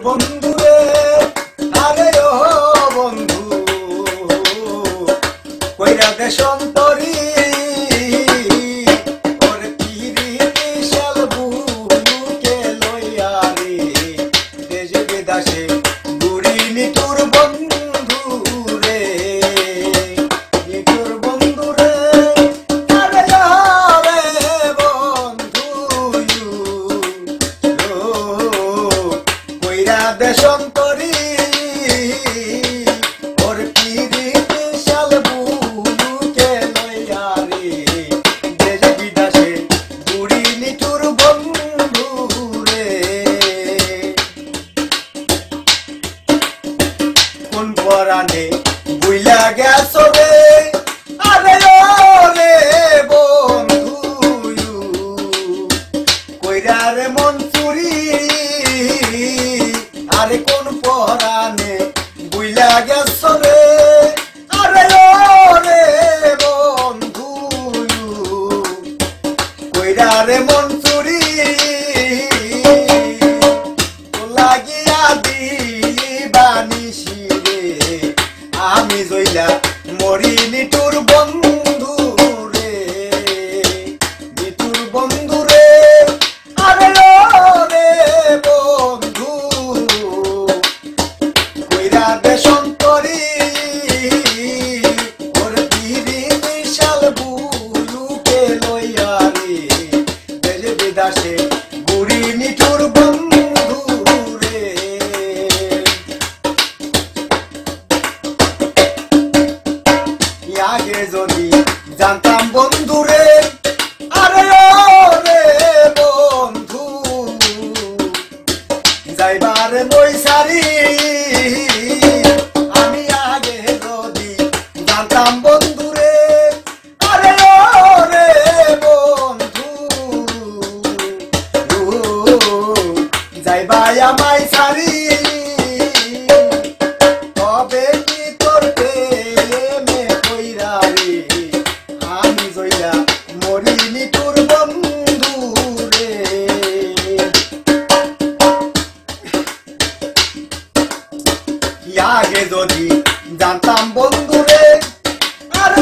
বন্ধুরে আরে ও বন্ধু কইরা দেশন্তরী ওরে পিরিতি শাল বুলুকে লইয়া রে দেশ বিদেশে ঘুরি নিটুর বন্ধু রে নিটুর বন্ধু রে আরে বন্ধু কইরা দেশন্তরী ওর পিরিতি শাল বুলুকে লইয়া রে দেশ বিদেশে ঘুরি নিটুর বন্ধু রে কোন পরাণে বুইলা গেছ রে আরে রে বন্ধু কইরা রে মন চুরি আরে কোন পরাণে বুইলা গেছ রে আরে রে বন্ধু কইরা রে মন চুরি লাগিয়া দিবানিসি রে আমি জইলা মরি নিটুর বন্ধু রে নিটুর বন্ধু রে আরে রে বন্ধু কইরা দেশন্তরী ওর পিরিতি শাল বুলুকে লইয়া রে দেশ বিদেশে ঘুরি নিটুর বন্ধু রে আগে যদি জানতাম বন্ধু রে আরে রে বন্ধু যাইবার নই সারি আমি আগে যদি জানতাম বন্ধু রে আরে রে বন্ধু যাইবাই আমায় সারি তবে কি তোর প্রেমে কইরা রে আমি জইলা মরি নিটুর বন্ধু রে আগে যদি জানতাম বন্ধু রে আরে